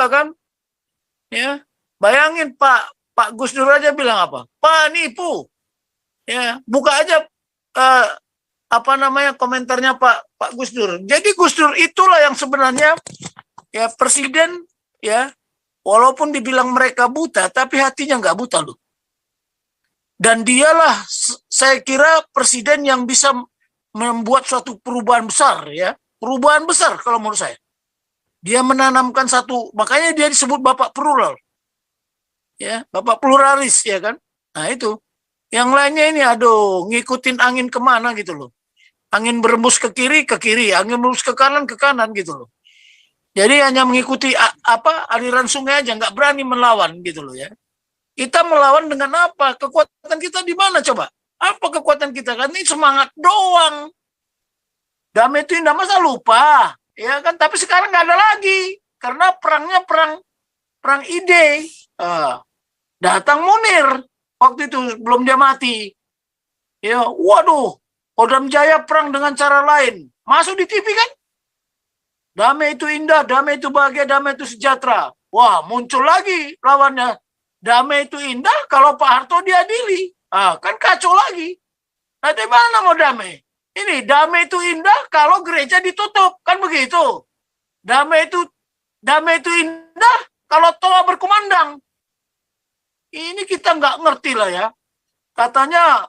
juga kan. Ya, bayangin Pak Gus Dur aja bilang apa? Penipu. Ya, buka aja komentarnya Pak Gus Dur. Jadi Gus Dur itulah yang sebenarnya ya presiden ya, walaupun dibilang mereka buta, tapi hatinya nggak buta loh. Dan dialah saya kira presiden yang bisa membuat suatu perubahan besar ya, perubahan besar kalau menurut saya. Dia menanamkan makanya dia disebut Bapak Plural. Ya, Bapak pluralis ya kan. Nah itu. Yang lainnya ini aduh ngikutin angin kemana gitu loh. Angin berembus ke kiri, angin berembus ke kanan gitu loh. Jadi hanya mengikuti aliran sungai aja, nggak berani melawan gitu loh ya. Kita melawan dengan apa? Kekuatan kita di mana coba? Apa kekuatan kita? Kan ini semangat doang. Damai itu indah, masa lupa? Ya kan, tapi sekarang nggak ada lagi karena perangnya perang ide. Datang Munir waktu itu belum dia mati. Ya, waduh, Kodam Jaya perang dengan cara lain. Masuk di TV kan? Damai itu indah, damai itu bahagia, damai itu sejahtera. Wah, muncul lagi lawannya. Damai itu indah kalau Pak Harto diadili. Kan kacau lagi. Nah, di mana mau damai? Ini damai itu indah kalau gereja ditutup, kan begitu. Damai itu indah kalau toa berkumandang. Ini kita nggak ngerti lah ya. Katanya,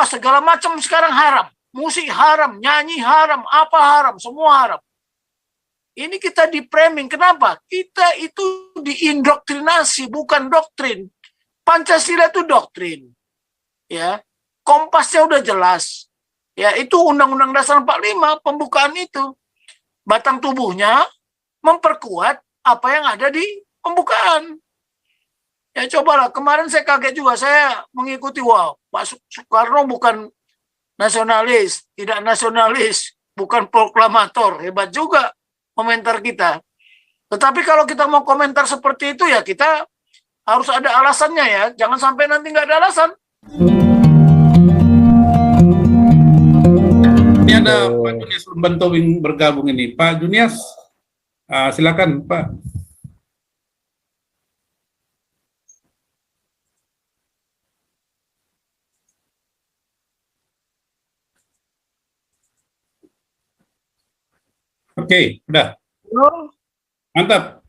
segala macam sekarang haram. Musik haram, nyanyi haram, apa haram, semua haram. Ini kita di-framing. Kenapa? Kita itu diindoktrinasi, bukan doktrin. Pancasila itu doktrin. Ya, kompasnya udah jelas. Ya, itu Undang-Undang Dasar 45, pembukaan itu. Batang tubuhnya memperkuat apa yang ada di pembukaan. Ya cobalah, kemarin saya kaget juga, saya mengikuti, Pak Soekarno bukan nasionalis, tidak nasionalis, bukan proklamator, hebat juga komentar kita. Tetapi kalau kita mau komentar seperti itu ya kita harus ada alasannya ya, jangan sampai nanti nggak ada alasan. Ini ada Pak Junias Bentowing bergabung ini. Pak Junias, silakan Pak. Oke, udah. Mantap.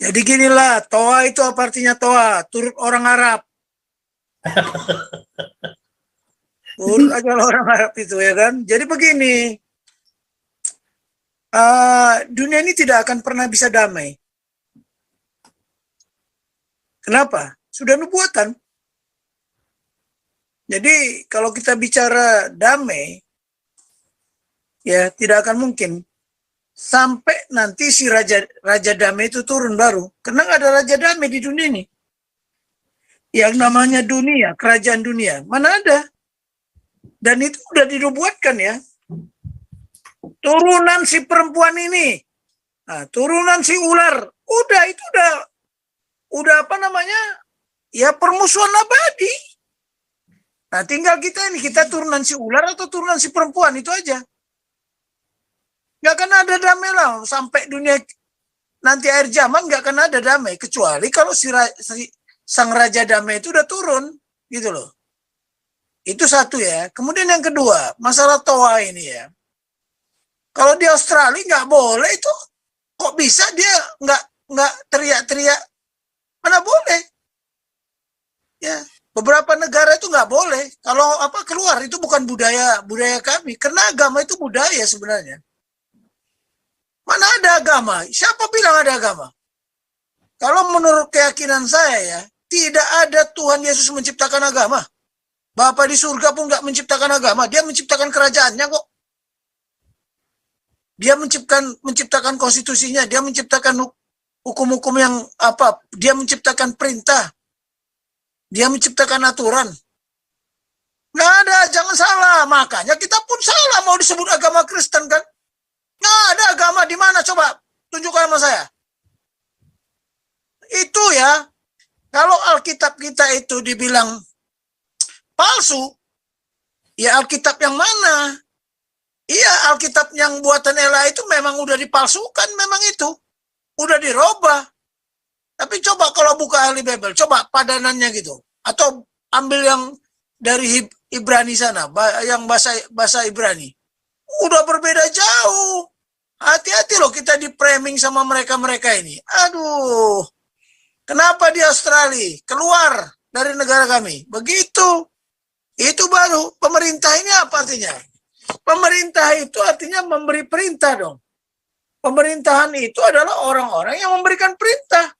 Jadi ginilah, toa itu apa artinya toa? Turut orang Arab. Turut aja orang Arab itu ya kan. Jadi begini, dunia ini tidak akan pernah bisa damai. Kenapa? Sudah nubuatan. Jadi kalau kita bicara damai, ya tidak akan mungkin sampai nanti si raja damai itu turun baru. Karena nggak ada raja damai di dunia ini. Yang namanya dunia, kerajaan dunia, mana ada? Dan itu udah dinubuatkan ya. Turunan si perempuan ini, turunan si ular, udah itu udah apa namanya? Ya permusuhan abadi. Nah tinggal kita ini, kita turunan si ular atau turunan si perempuan, itu aja. Nggak akan ada damai lah sampai dunia nanti akhir zaman, nggak akan ada damai kecuali kalau sang raja damai itu udah turun gitu loh. Itu satu ya. Kemudian yang kedua, masalah toa ini ya. Kalau di Australia nggak boleh itu, kok bisa dia nggak teriak-teriak? Mana boleh? Ya, beberapa negara itu nggak boleh. Kalau keluar itu bukan budaya kami. Karena agama itu budaya sebenarnya. Mana ada agama? Siapa bilang ada agama? Kalau menurut keyakinan saya ya, tidak ada Tuhan Yesus menciptakan agama. Bapa di surga pun nggak menciptakan agama. Dia menciptakan kerajaannya kok. Dia menciptakan konstitusinya. Dia menciptakan hukum-hukum yang Dia menciptakan perintah. Dia menciptakan aturan. Nggak ada, jangan salah. Makanya kita pun salah mau disebut agama Kristen kan. Nggak ada agama di mana, coba tunjukkan sama saya. Itu ya, kalau Alkitab kita itu dibilang palsu, ya Alkitab yang mana? Iya, Alkitab yang buatan Ella itu memang udah dipalsukan, memang itu. udah dirubah. Tapi coba kalau buka ahli Bible, coba padanannya gitu. Atau ambil yang dari Ibrani sana, yang bahasa Ibrani. Udah berbeda jauh. Hati-hati loh kita di framing sama mereka-mereka ini. Aduh, kenapa di Australia keluar dari negara kami? Begitu. Itu baru pemerintah ini apa artinya? Pemerintah itu artinya memberi perintah dong. Pemerintahan itu adalah orang-orang yang memberikan perintah.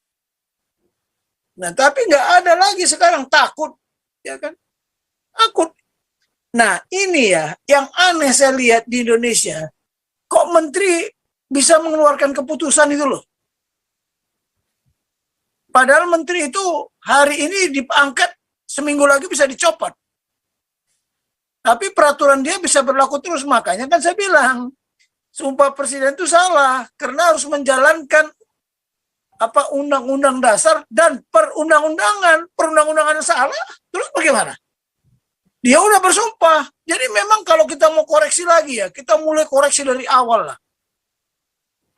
Nah, tapi nggak ada lagi sekarang, takut, ya kan? Takut. Nah, ini ya yang aneh saya lihat di Indonesia. Kok menteri bisa mengeluarkan keputusan itu loh? Padahal menteri itu hari ini diangkat, seminggu lagi bisa dicopot. Tapi peraturan dia bisa berlaku terus. Makanya kan saya bilang, sumpah presiden itu salah karena harus menjalankan undang-undang dasar dan perundang-undangan salah, terus bagaimana? Dia udah bersumpah. Jadi memang kalau kita mau koreksi lagi ya, kita mulai koreksi dari awal lah.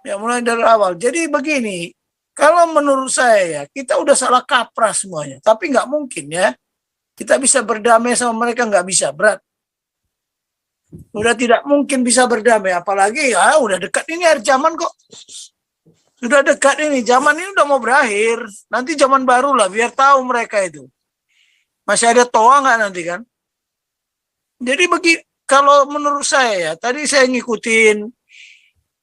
Ya, mulai dari awal. Jadi begini, kalau menurut saya ya, kita udah salah kaprah semuanya. Tapi nggak mungkin ya, kita bisa berdamai sama mereka, nggak bisa, berat. Udah tidak mungkin bisa berdamai, apalagi ya udah dekat ini akhir zaman kok. Sudah dekat ini, zaman ini udah mau berakhir. Nanti zaman baru lah, biar tahu mereka itu. Masih ada toa nggak nanti kan? Jadi kalau menurut saya ya, tadi saya ngikutin,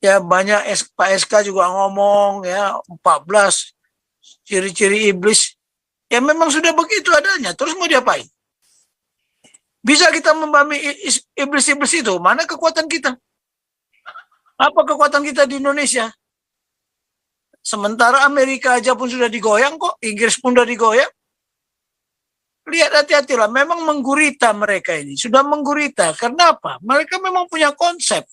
ya banyak Pak SK juga ngomong ya, 14 ciri-ciri iblis. Ya memang sudah begitu adanya, terus mau diapain? Bisa kita membami iblis-iblis itu? Mana kekuatan kita? Apa kekuatan kita di Indonesia? Sementara Amerika aja pun sudah digoyang kok, Inggris pun sudah digoyang. Lihat hati-hatilah, memang menggurita mereka ini, sudah menggurita. Karena apa? Mereka memang punya konsep.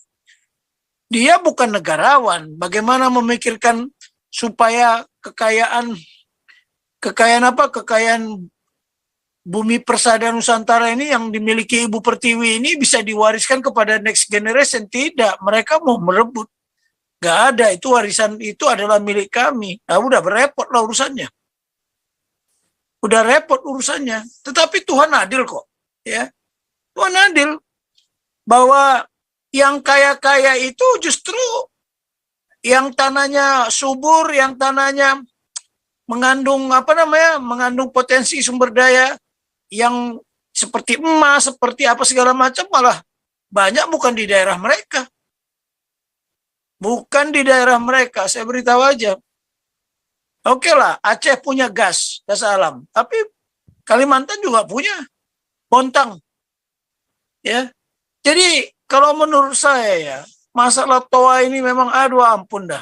Dia bukan negarawan, bagaimana memikirkan supaya kekayaan bumi persada Nusantara ini yang dimiliki Ibu Pertiwi ini bisa diwariskan kepada next generation. Tidak, mereka mau merebut. Gak ada, itu warisan itu adalah milik kami. Nah, udah berepot lah urusannya. Udah repot urusannya. Tetapi Tuhan adil kok. Ya, Tuhan adil. Bahwa yang kaya-kaya itu justru yang tanahnya subur, yang tanahnya mengandung mengandung potensi sumber daya yang seperti emas, seperti apa segala macam, malah banyak bukan di daerah mereka. Bukan di daerah mereka, saya beritahu aja. Oke lah, Aceh punya gas alam. Tapi Kalimantan juga punya, Bontang. Ya, jadi kalau menurut saya ya, masalah toa ini memang aduh ampun dah.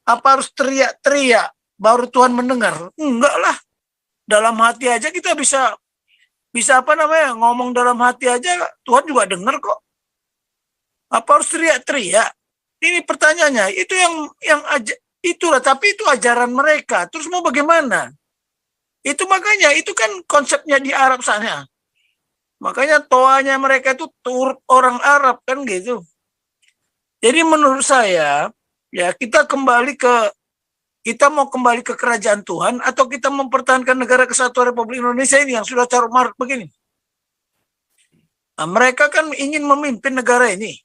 Apa harus teriak-teriak baru Tuhan mendengar? Enggak lah. Dalam hati aja kita bisa ngomong dalam hati aja Tuhan juga dengar kok. Apa harus teriak-teriak? Ini pertanyaannya, itu itulah, tapi itu ajaran mereka. Terus mau bagaimana? Itu makanya, itu kan konsepnya di Arab sana. Makanya toanya mereka itu turut orang Arab kan gitu. Jadi menurut saya, ya kita mau kembali ke kerajaan Tuhan atau kita mempertahankan negara kesatuan Republik Indonesia ini yang sudah carut marut begini. Nah, mereka kan ingin memimpin negara ini.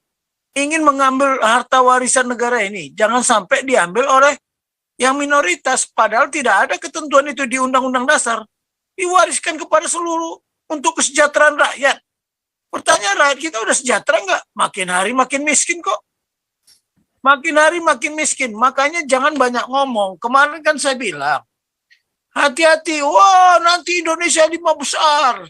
Ingin mengambil harta warisan negara ini. Jangan sampai diambil oleh yang minoritas. Padahal tidak ada ketentuan itu di Undang-Undang Dasar. Diwariskan kepada seluruh untuk kesejahteraan rakyat. Pertanyaan, rakyat kita udah sejahtera nggak? Makin hari makin miskin kok. Makin hari makin miskin. Makanya jangan banyak ngomong. Kemarin kan saya bilang, hati-hati. Wah, nanti Indonesia 5 besar.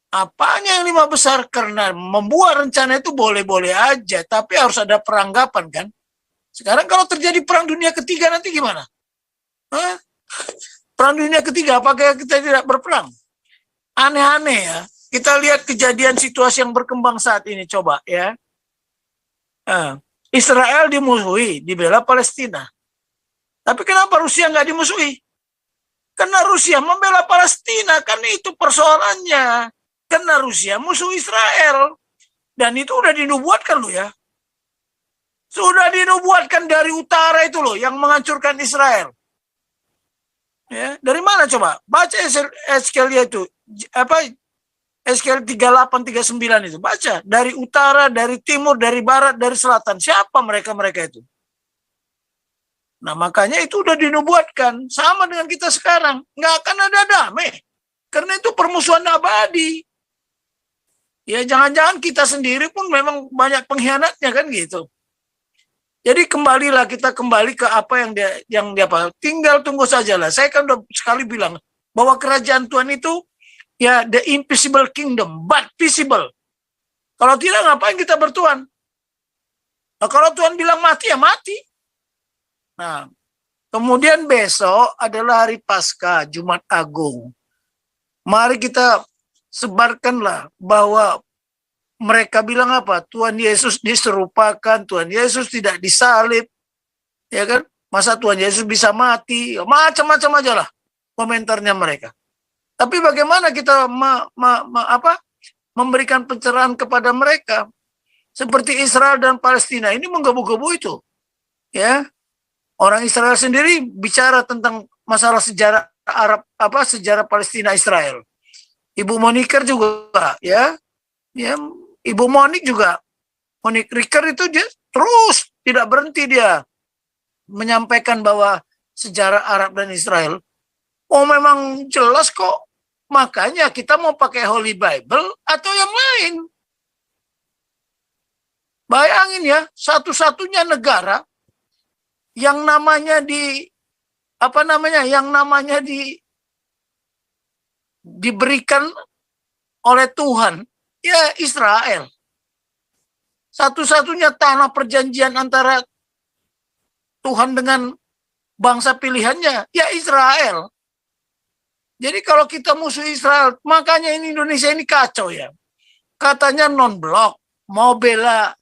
Apanya yang 5 besar? Karena membuat rencana itu boleh-boleh aja, tapi harus ada peranggapan kan. Sekarang kalau terjadi perang dunia ketiga nanti gimana? Hah? Perang dunia ketiga, apakah kita tidak berperang? Aneh-aneh ya. Kita lihat kejadian situasi yang berkembang saat ini, coba ya. Israel dimusuhi, dibela Palestina. Tapi kenapa Rusia nggak dimusuhi? Karena Rusia membela Palestina, kan itu persoalannya. Karena Rusia musuh Israel. Dan itu udah dinubuatkan loh ya. Sudah dinubuatkan dari utara itu loh, yang menghancurkan Israel. Ya, dari mana coba? Baca Ezekiel itu, apa, Ezekiel 38, 39 itu. Baca, dari utara, dari timur, dari barat, dari selatan. Siapa mereka-mereka itu? Nah, makanya itu udah dinubuatkan. Sama dengan kita sekarang. Nggak akan ada damai. Karena itu permusuhan abadi. Ya, jangan-jangan kita sendiri pun memang banyak pengkhianatnya kan gitu. Jadi kembalilah, kita kembali ke apa yang dia apa. Tinggal tunggu sajalah. Saya kan udah sekali bilang bahwa kerajaan Tuhan itu ya the invisible kingdom, but visible. Kalau tidak, ngapain kita bertuhan? Nah, kalau Tuhan bilang mati, ya mati. Nah, kemudian besok adalah hari Paskah, Jumat Agung. Mari kita sebarkanlah bahwa mereka bilang apa? Tuhan Yesus diserupakan, Tuhan Yesus tidak disalib, ya kan? Masa Tuhan Yesus bisa mati? Macam-macam aja lah komentarnya mereka. Tapi bagaimana kita memberikan pencerahan kepada mereka? Seperti Israel dan Palestina ini menggebu-gebu itu, ya. Orang Israel sendiri bicara tentang masalah sejarah Arab, sejarah Palestina Israel. Ibu Moniker juga, ya, Ibu Monik juga, Monik Riker itu dia terus tidak berhenti dia menyampaikan bahwa sejarah Arab dan Israel. Oh, memang jelas kok. Makanya kita mau pakai Holy Bible atau yang lain. Bayangin ya, satu-satunya negara yang namanya diberikan oleh Tuhan, ya Israel. Satu-satunya tanah perjanjian antara Tuhan dengan bangsa pilihannya, ya Israel. Jadi kalau kita musuh Israel, makanya ini Indonesia ini kacau ya. Katanya non-blok, mau bela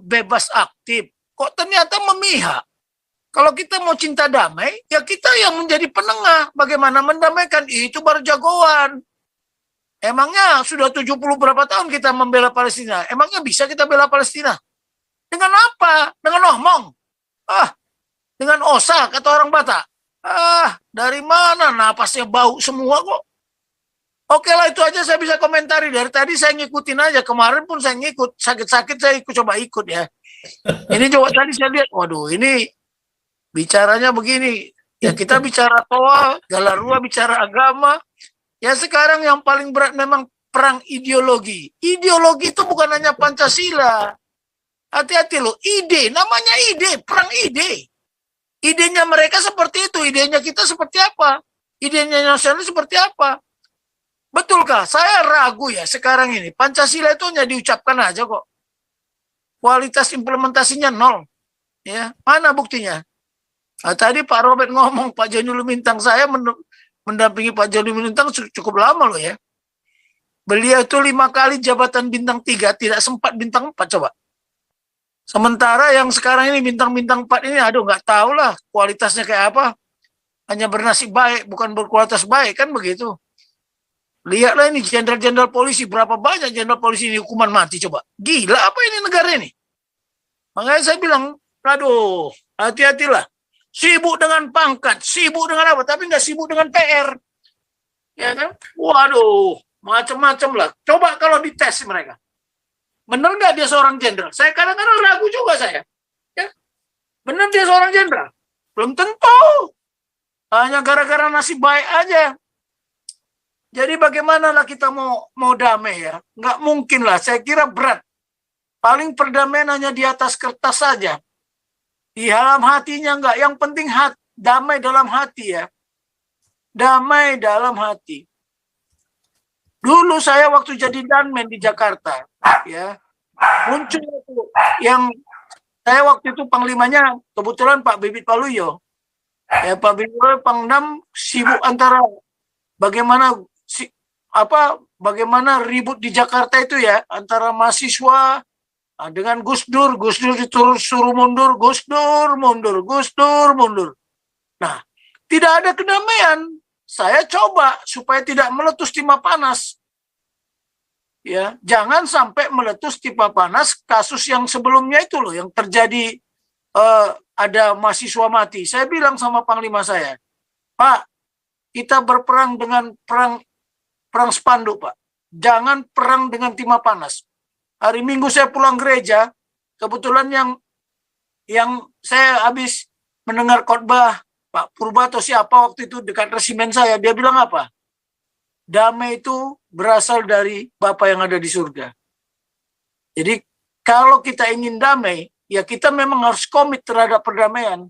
bebas aktif, kok ternyata memihak. Kalau kita mau cinta damai, ya kita yang menjadi penengah. Bagaimana mendamaikan? Itu baru jagoan. Emangnya sudah 70 berapa tahun kita membela Palestina? Emangnya bisa kita bela Palestina? Dengan apa? Dengan omong? Dengan osa, kata orang Batak. Dari mana? Napasnya bau semua kok. Oke lah, itu aja saya bisa komentari. Dari tadi saya ngikutin aja. Kemarin pun saya ngikut. Sakit-sakit saya coba ikut ya. Ini coba tadi saya lihat, waduh ini bicaranya begini, ya kita bicara Toa, Galarua bicara agama, ya sekarang yang paling berat memang perang ideologi. Ideologi itu bukan hanya Pancasila. Hati-hati loh, ide, namanya ide, perang ide. Idenya mereka seperti itu, idenya kita seperti apa? Idenya nasionalis seperti apa? Betulkah? Saya ragu ya sekarang ini, Pancasila itu hanya diucapkan aja kok. Kualitas implementasinya nol. Ya, mana buktinya? Nah, tadi Pak Robert ngomong Pak Jainul Bintang, saya mendampingi Pak Jainul Bintang cukup lama loh ya. Beliau itu 5 kali jabatan bintang 3, tidak sempat bintang 4 coba. Sementara yang sekarang ini bintang-bintang 4 ini, aduh nggak tahu lah kualitasnya kayak apa. Hanya bernasib baik, bukan berkualitas baik kan begitu. Lihatlah ini jenderal-jenderal polisi, berapa banyak jenderal polisi ini hukuman mati coba. Gila apa ini negara ini? Makanya saya bilang, aduh hati-hatilah. Sibuk dengan pangkat, sibuk dengan apa, tapi nggak sibuk dengan PR. Ya kan? Waduh, macam-macam lah. Coba kalau dites mereka. Benar nggak dia seorang jenderal? Saya kadang-kadang ragu juga saya. Ya? Benar dia seorang jenderal? Belum tentu. Hanya gara-gara nasib baik aja. Jadi bagaimana lah kita mau damai ya? Nggak mungkin lah, saya kira berat. Paling perdamaian hanya di atas kertas saja. Di dalam hatinya enggak. Yang penting damai dalam hati ya. Damai dalam hati. Dulu saya waktu jadi danmen di Jakarta, ya muncul itu yang saya waktu itu panglimanya kebetulan Pak Bibit Paluyo. Ya Pak Bibit Paluyo Pangdam sibuk antara bagaimana ribut di Jakarta itu ya antara mahasiswa dengan Gus Dur disuruh mundur, Gus Dur mundur. Nah, tidak ada kedamaian. Saya coba supaya tidak meletus timah panas. ya jangan sampai meletus pipa panas kasus yang sebelumnya itu loh, yang terjadi ada mahasiswa mati. Saya bilang sama Panglima saya, Pak, kita berperang dengan perang spanduk, Pak. Jangan perang dengan timah panas. Hari Minggu saya pulang gereja, kebetulan yang saya habis mendengar khotbah Pak Purba atau siapa waktu itu dekat resimen saya, dia bilang apa? Damai itu berasal dari Bapa yang ada di surga. Jadi kalau kita ingin damai, ya kita memang harus komit terhadap perdamaian.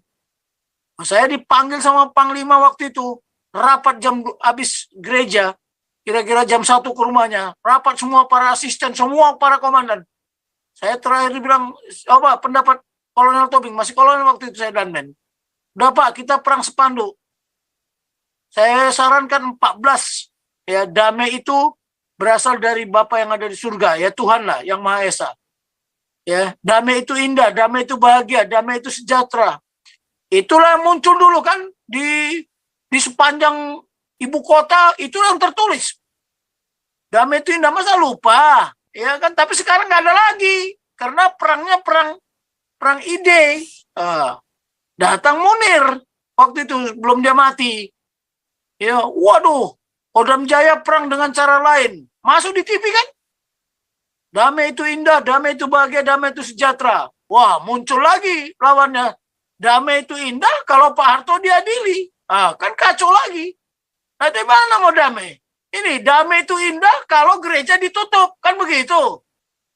Saya dipanggil sama Panglima waktu itu, rapat jam habis gereja, kira-kira jam 1 ke rumahnya, rapat semua para asisten, semua para komandan. Saya terakhir bilang, coba pendapat Kolonel Tobing, masih kolonel waktu itu saya danmen. Udah Pak, kita perang spanduk. Saya sarankan 14. Ya, damai itu berasal dari Bapa yang ada di surga, ya Tuhan lah yang Maha Esa. Ya, damai itu indah, damai itu bahagia, damai itu sejahtera. Itulah yang muncul dulu kan di sepanjang ibu kota, itu yang tertulis. Damai itu indah, masa lupa? Ya kan, tapi sekarang nggak ada lagi karena perangnya perang ide. Datang Munir waktu itu belum dia mati. Ya, waduh, Kodam Jaya perang dengan cara lain. Masuk di TV kan? Damai itu indah, damai itu bahagia, damai itu sejahtera. Wah, muncul lagi lawannya. Damai itu indah kalau Pak Harto diadili. Kan kacau lagi. Nah, di mana mau damai? Ini damai itu indah kalau gereja ditutup, kan begitu.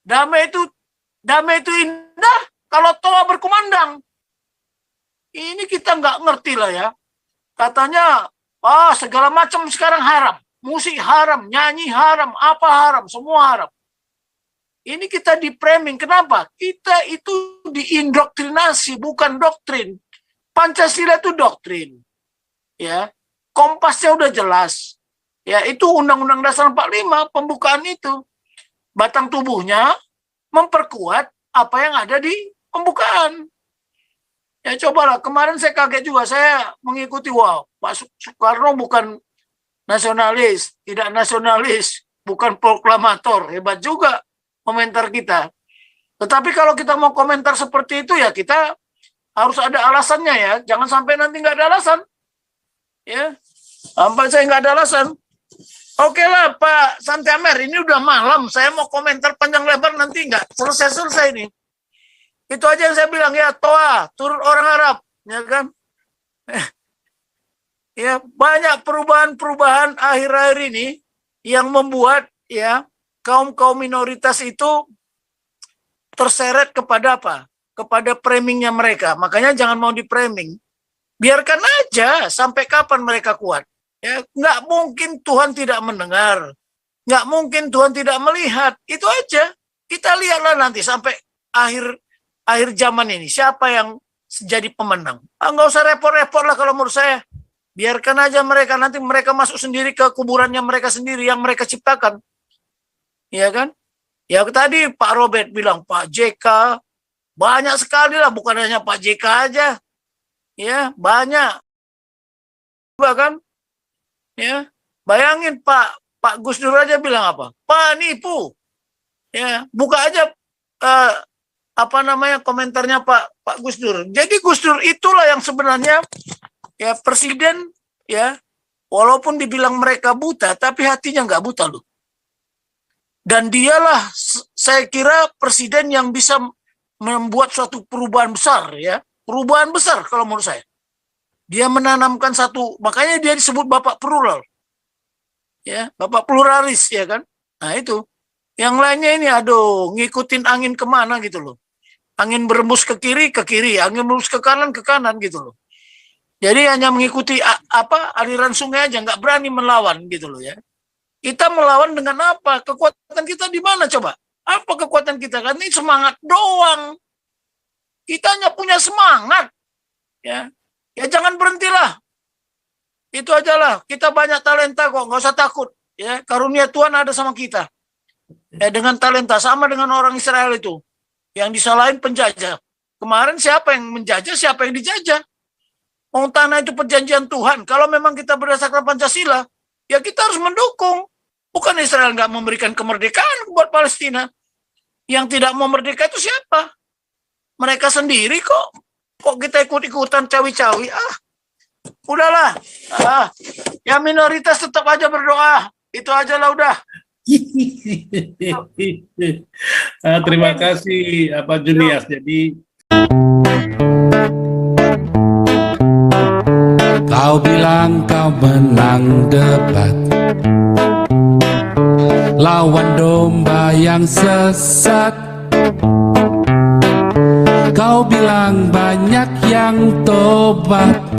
Damai itu indah kalau toa berkumandang. Ini kita nggak ngerti lah ya. Katanya, segala macam sekarang haram. Musik haram, nyanyi haram, apa haram, semua haram. Ini kita di-framing. Kenapa? Kita itu diindoktrinasi, bukan doktrin. Pancasila itu doktrin. Ya, kompasnya udah jelas. Ya, itu Undang-Undang Dasar 45, pembukaan itu. Batang tubuhnya memperkuat apa yang ada di pembukaan. Ya cobalah, kemarin saya kaget juga, saya mengikuti, Pak Soekarno bukan nasionalis, tidak nasionalis, bukan proklamator, hebat juga komentar kita. Tetapi kalau kita mau komentar seperti itu ya kita harus ada alasannya ya, jangan sampai nanti nggak ada alasan. Ya, sampai saya nggak ada alasan. Oke lah Pak Santiamer, ini udah malam, saya mau komentar panjang lebar nanti nggak selesai ini. Itu aja yang saya bilang, ya Toa, turut orang Arab, ya kan? Ya banyak perubahan-perubahan akhir-akhir ini yang membuat ya kaum minoritas itu terseret kepada apa? Kepada framingnya mereka. Makanya jangan mau di-framing. Biarkan aja sampai kapan mereka kuat. Ya, nggak mungkin Tuhan tidak mendengar. Nggak mungkin Tuhan tidak melihat. Itu aja. Kita lihatlah nanti sampai akhir zaman ini. Siapa yang jadi pemenang. Nggak usah repot-repot lah kalau menurut saya. Biarkan aja mereka. Nanti mereka masuk sendiri ke kuburannya mereka sendiri yang mereka ciptakan. Ya kan? Ya tadi Pak Robert bilang, Pak JK. Banyak sekali lah. Bukan hanya Pak JK aja. Ya, banyak. Bahkan ya, bayangin Pak Gus Dur aja bilang apa? Pak nipu. Ya, buka aja komentarnya Pak Gus Dur. Jadi Gus Dur itulah yang sebenarnya ya presiden ya, walaupun dibilang mereka buta, tapi hatinya nggak buta loh. Dan dialah saya kira presiden yang bisa membuat suatu perubahan besar ya, perubahan besar kalau menurut saya. Dia menanamkan makanya dia disebut Bapak Plural. Ya, Bapak pluralis ya kan. Nah itu. Yang lainnya ini ngikutin angin kemana gitu loh. Angin berembus ke kiri, angin berembus ke kanan gitu loh. Jadi hanya mengikuti aliran sungai aja, nggak berani melawan gitu loh ya. Kita melawan dengan apa? Kekuatan kita di mana coba? Apa kekuatan kita? Kan ini semangat doang. Kita hanya punya semangat. Ya. Ya jangan berhentilah. Itu aja lah. Kita banyak talenta kok. Nggak usah takut. Ya, karunia Tuhan ada sama kita. Ya, dengan talenta. Sama dengan orang Israel itu. Yang disalahin penjajah. Kemarin siapa yang menjajah, siapa yang dijajah. Tanah itu perjanjian Tuhan. Kalau memang kita berdasarkan Pancasila, ya kita harus mendukung. Bukan Israel nggak memberikan kemerdekaan. buat Palestina. Yang tidak mau merdeka itu siapa? Mereka sendiri kok. Kok kita ikut-ikutan cawi-cawi? Udahlah. Yang minoritas tetap aja berdoa. Itu aja lah udah. Terima kasih Pak Junias. Jadi kau bilang kau menang debat lawan domba yang sesat. Kau bilang banyak yang tobat.